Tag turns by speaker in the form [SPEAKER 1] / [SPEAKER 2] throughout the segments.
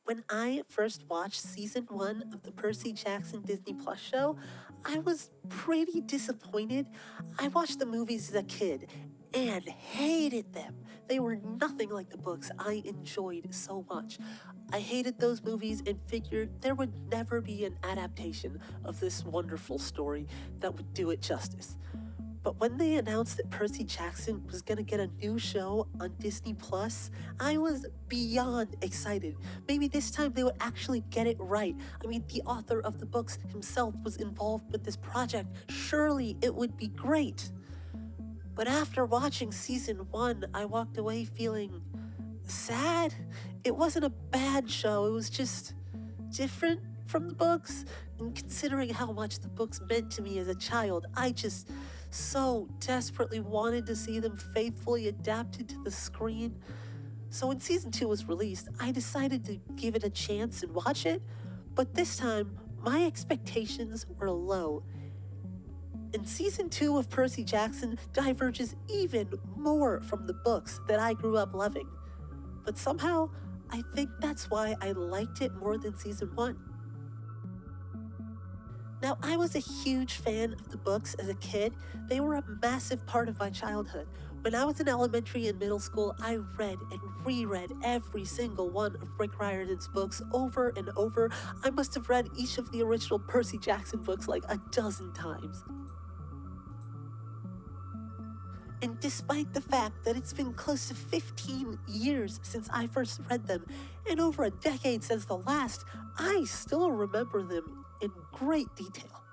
[SPEAKER 1] When I first watched season 1 of the Percy Jackson Disney Plus show, I was pretty disappointed. I watched the movies as a kid and hated them. They were nothing like the books I enjoyed so much. I hated those movies and figured there would never be an adaptation of this wonderful story that would do it justice. But when they announced that Percy Jackson was going to get a new show on Disney Plus, I was beyond excited. Maybe this time they would actually get it right. I mean, the author of the books himself was involved with this project. Surely it would be great. But after watching season 1, I walked away feeling sad. It wasn't a bad show, it was just different from the books. And considering how much the books meant to me as a child, I just so desperately wanted to see them faithfully adapted to the screen. So when season 2 was released, I decided to give it a chance and watch it. But this time, my expectations were low. And season 2 of Percy Jackson diverges even more from the books that I grew up loving. But somehow, I think that's why I liked it more than season 1. Now, I was a huge fan of the books as a kid. They were a massive part of my childhood. When I was in elementary and middle school, I read and reread every single one of Rick Riordan's books over and over. I must have read each of the original Percy Jackson books like a dozen times. And despite the fact that it's been close to 15 years since I first read them, and over a decade since the last, I still remember them in great detail.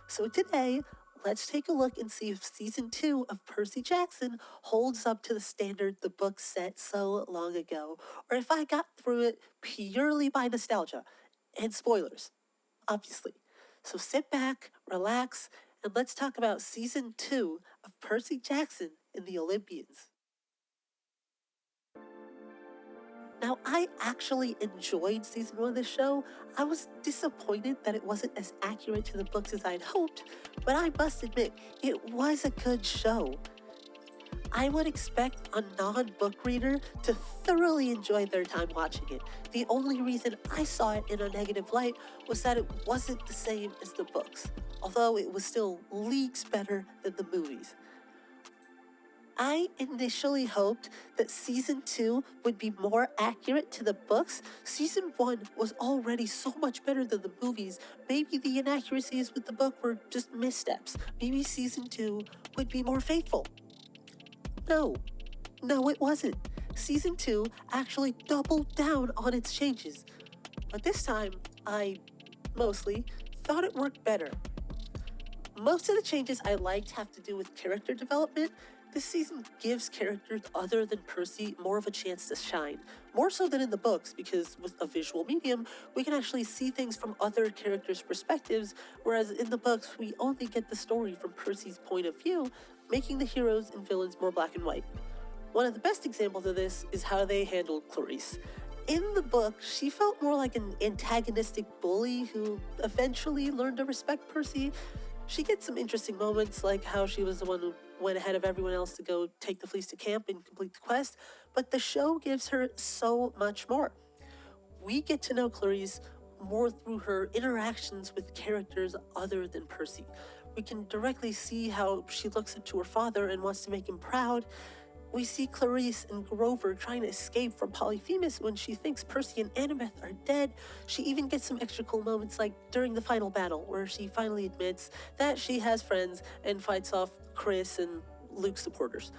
[SPEAKER 1] So today, let's take a look and see if season 2 of Percy Jackson holds up to the standard the book set so long ago, or if I got through it purely by nostalgia and spoilers, obviously. So sit back, relax, and let's talk about season 2 of Percy Jackson and the Olympians. Now, I actually enjoyed season 1 of the show. I was disappointed that it wasn't as accurate to the books as I'd hoped, but I must admit, it was a good show. I would expect a non-book reader to thoroughly enjoy their time watching it. The only reason I saw it in a negative light was that it wasn't the same as the books, although it was still leagues better than the movies. I initially hoped that season 2 would be more accurate to the books. Season 1 was already so much better than the movies. Maybe the inaccuracies with the book were just missteps. Maybe season 2 would be more faithful. No, it wasn't. Season 2 actually doubled down on its changes. But this time, I mostly thought it worked better. Most of the changes I liked have to do with character development. This season gives characters other than Percy more of a chance to shine. More so than in the books, because with a visual medium, we can actually see things from other characters' perspectives, whereas in the books, we only get the story from Percy's point of view, making the heroes and villains more black and white. One of the best examples of this is how they handled Clarice. In the book, she felt more like an antagonistic bully who eventually learned to respect Percy. She gets some interesting moments, like how she was the one who went ahead of everyone else to go take the fleece to camp and complete the quest, but the show gives her so much more. We get to know Clarice more through her interactions with characters other than Percy. We can directly see how she looks up to her father and wants to make him proud. We see Clarice and Grover trying to escape from Polyphemus when she thinks Percy and Annabeth are dead. She even gets some extra cool moments like during the final battle where she finally admits that she has friends and fights off Chris and Luke's supporters.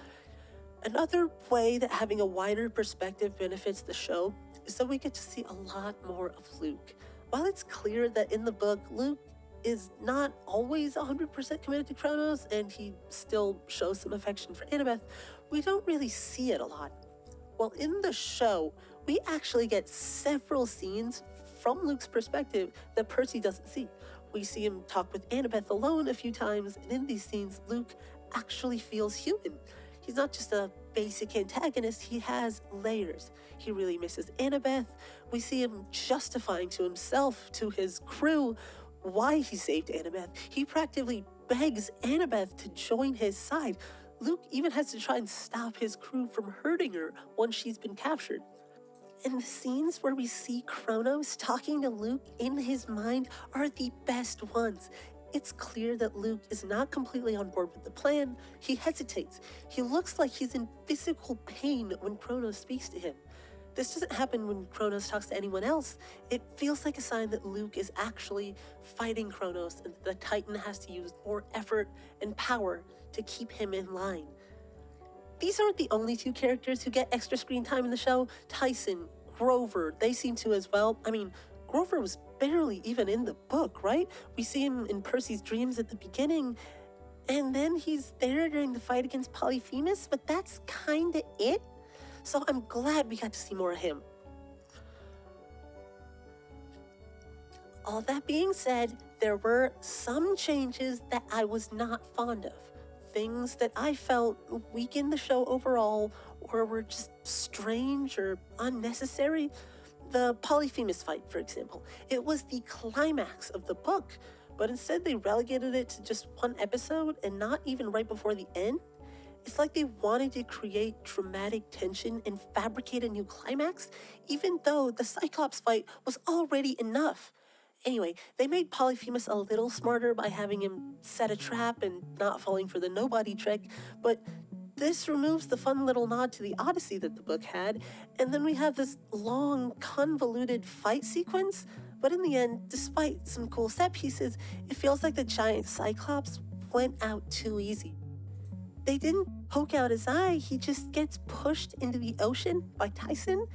[SPEAKER 1] Another way that having a wider perspective benefits the show is that we get to see a lot more of Luke. While it's clear that in the book, Luke is not always 100% committed to Kronos, and he still shows some affection for Annabeth, we don't really see it a lot. Well, in the show, we actually get several scenes from Luke's perspective that Percy doesn't see. We see him talk with Annabeth alone a few times, and in these scenes, Luke actually feels human. He's not just a basic antagonist, he has layers. He really misses Annabeth. We see him justifying to himself, to his crew, why he saved Annabeth. He practically begs Annabeth to join his side. Luke even has to try and stop his crew from hurting her once she's been captured. And the scenes where we see Kronos talking to Luke in his mind are the best ones. It's clear that Luke is not completely on board with the plan. He hesitates. He looks like he's in physical pain when Kronos speaks to him. This doesn't happen when Kronos talks to anyone else. It feels like a sign that Luke is actually fighting Kronos and the Titan has to use more effort and power to keep him in line. These aren't the only two characters who get extra screen time in the show. Tyson, Grover, they seem to as well. I mean, Grover was barely even in the book, right? We see him in Percy's dreams at the beginning, and then he's there during the fight against Polyphemus, but that's kinda it. So I'm glad we got to see more of him. All that being said, there were some changes that I was not fond of. Things that I felt weakened the show overall or were just strange or unnecessary. The Polyphemus fight, for example. It was the climax of the book, but instead they relegated it to just one episode and not even right before the end. It's like they wanted to create dramatic tension and fabricate a new climax, even though the Cyclops fight was already enough. Anyway, they made Polyphemus a little smarter by having him set a trap and not falling for the nobody trick, but this removes the fun little nod to the Odyssey that the book had, and then we have this long, convoluted fight sequence, but in the end, despite some cool set pieces, it feels like the giant Cyclops went out too easy. They didn't poke out his eye, he just gets pushed into the ocean by Tyson,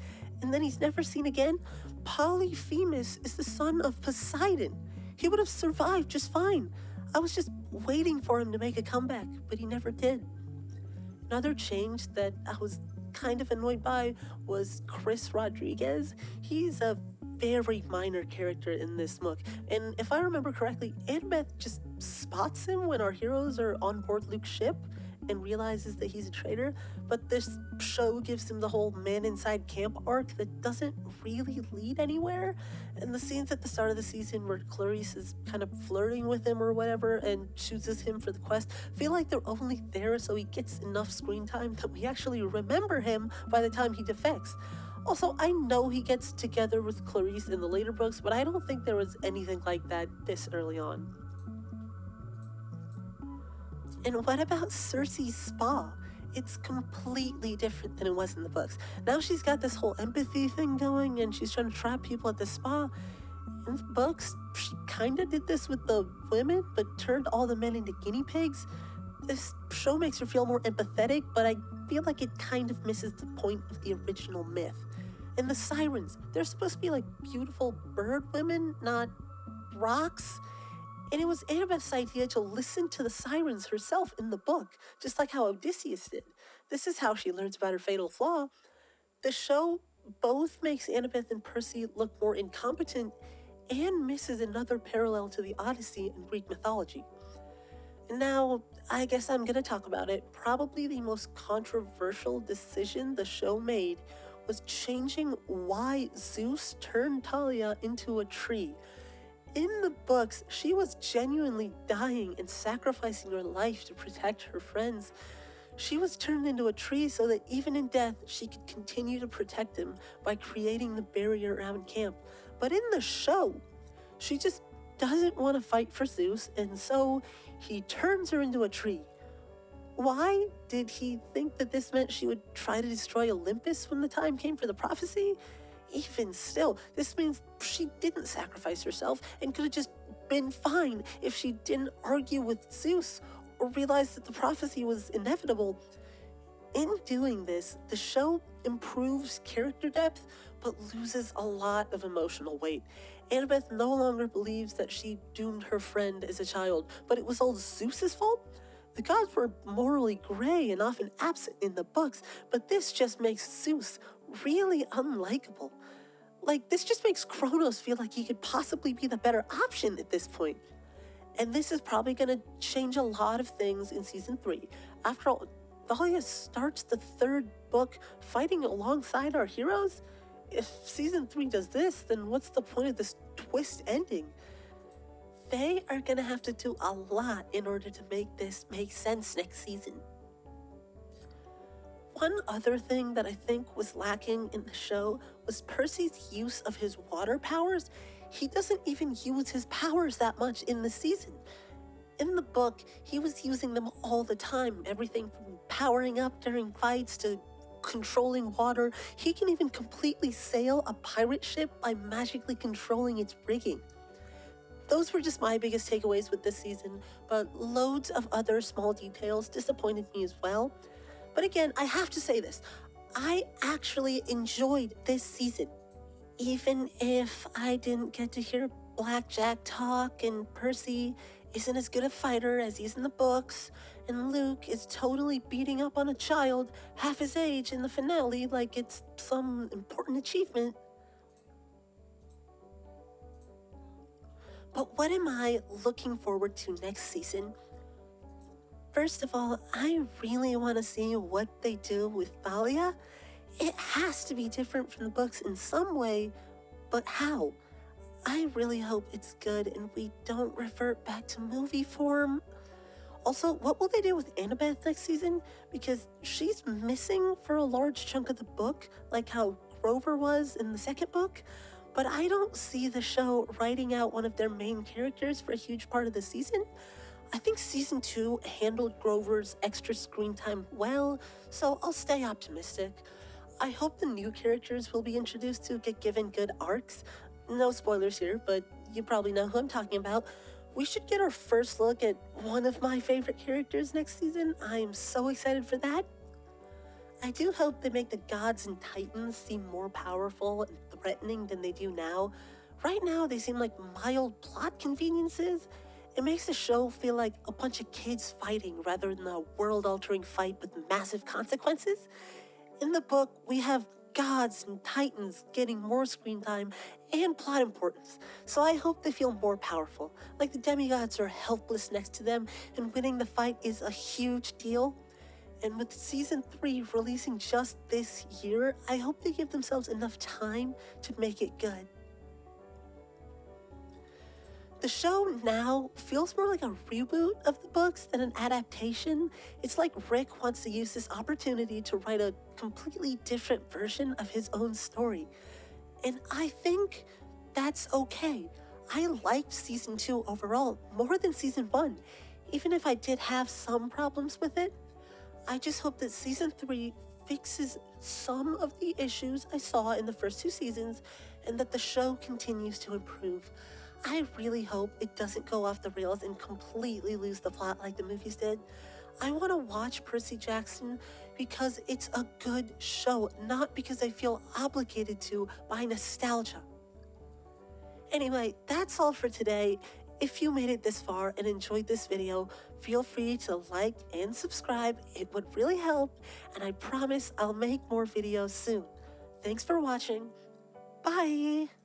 [SPEAKER 1] and then he's never seen again. Polyphemus is the son of Poseidon. He would have survived just fine. I was just waiting for him to make a comeback, but he never did. Another change that I was kind of annoyed by was Chris Rodriguez. He's a very minor character in this book, and if I remember correctly, Annabeth just spots him when our heroes are on board Luke's ship and realizes that he's a traitor, but this show gives him the whole man inside camp arc that doesn't really lead anywhere. And the scenes at the start of the season where Clarice is kind of flirting with him or whatever and chooses him for the quest feel like they're only there so he gets enough screen time that we actually remember him by the time he defects. Also, I know he gets together with Clarice in the later books, but I don't think there was anything like that this early on. And what about Cersei's spa? It's completely different than it was in the books. Now she's got this whole empathy thing going and she's trying to trap people at the spa. In the books, she kinda did this with the women, but turned all the men into guinea pigs. This show makes her feel more empathetic, but I feel like it kind of misses the point of the original myth. And the sirens, they're supposed to be like beautiful bird women, not rocks. And it was Annabeth's idea to listen to the sirens herself in the book, just like how Odysseus did. This is how she learns about her fatal flaw. The show both makes Annabeth and Percy look more incompetent and misses another parallel to the Odyssey in Greek mythology. Now, I guess I'm going to talk about it. Probably the most controversial decision the show made was changing why Zeus turned Talia into a tree. In the books, she was genuinely dying and sacrificing her life to protect her friends. She was turned into a tree so that even in death, she could continue to protect him by creating the barrier around camp. But in the show, she just doesn't want to fight for Zeus, and so he turns her into a tree. Why? Did he think that this meant she would try to destroy Olympus when the time came for the prophecy? Even still, this means she didn't sacrifice herself and could have just been fine if she didn't argue with Zeus or realize that the prophecy was inevitable. In doing this, the show improves character depth but loses a lot of emotional weight. Annabeth no longer believes that she doomed her friend as a child, but it was all Zeus's fault? The gods were morally gray and often absent in the books, but this just makes Zeus really unlikable. Like, this just makes Kronos feel like he could possibly be the better option at this point. And this is probably going to change a lot of things in season 3. After all, Thalia starts the 3rd book fighting alongside our heroes. If season 3 does this, then what's the point of this twist ending? They are going to have to do a lot in order to make this make sense next season. One other thing that I think was lacking in the show was Percy's use of his water powers. He doesn't even use his powers that much in the season. In the book, he was using them all the time, everything from powering up during fights to controlling water. He can even completely sail a pirate ship by magically controlling its rigging. Those were just my biggest takeaways with this season, but loads of other small details disappointed me as well. But again, I have to say this. I actually enjoyed this season. Even if I didn't get to hear Blackjack talk and Percy isn't as good a fighter as he's in the books, and Luke is totally beating up on a child half his age in the finale like it's some important achievement. But what am I looking forward to next season? First of all, I really want to see what they do with Thalia. It has to be different from the books in some way, but how? I really hope it's good and we don't revert back to movie form. Also, what will they do with Annabeth next season? Because she's missing for a large chunk of the book, like how Grover was in the second book. But I don't see the show writing out one of their main characters for a huge part of the season. I think season 2 handled Grover's extra screen time well, so I'll stay optimistic. I hope the new characters we'll be introduced to get given good arcs. No spoilers here, but you probably know who I'm talking about. We should get our first look at one of my favorite characters next season. I'm so excited for that. I do hope they make the gods and titans seem more powerful and threatening than they do now. Right now, they seem like mild plot conveniences. It makes the show feel like a bunch of kids fighting rather than a world-altering fight with massive consequences. In the book, we have gods and titans getting more screen time and plot importance, so I hope they feel more powerful, like the demigods are helpless next to them and winning the fight is a huge deal. And with season 3 releasing just this year, I hope they give themselves enough time to make it good. The show now feels more like a reboot of the books than an adaptation. It's like Rick wants to use this opportunity to write a completely different version of his own story. And I think that's okay. I liked season 2 overall more than season 1, even if I did have some problems with it. I just hope that season 3 fixes some of the issues I saw in the first 2 seasons and that the show continues to improve. I really hope it doesn't go off the rails and completely lose the plot like the movies did. I want to watch Percy Jackson because it's a good show, not because I feel obligated to by nostalgia. Anyway, that's all for today. If you made it this far and enjoyed this video, feel free to like and subscribe. It would really help, and I promise I'll make more videos soon. Thanks for watching. Bye!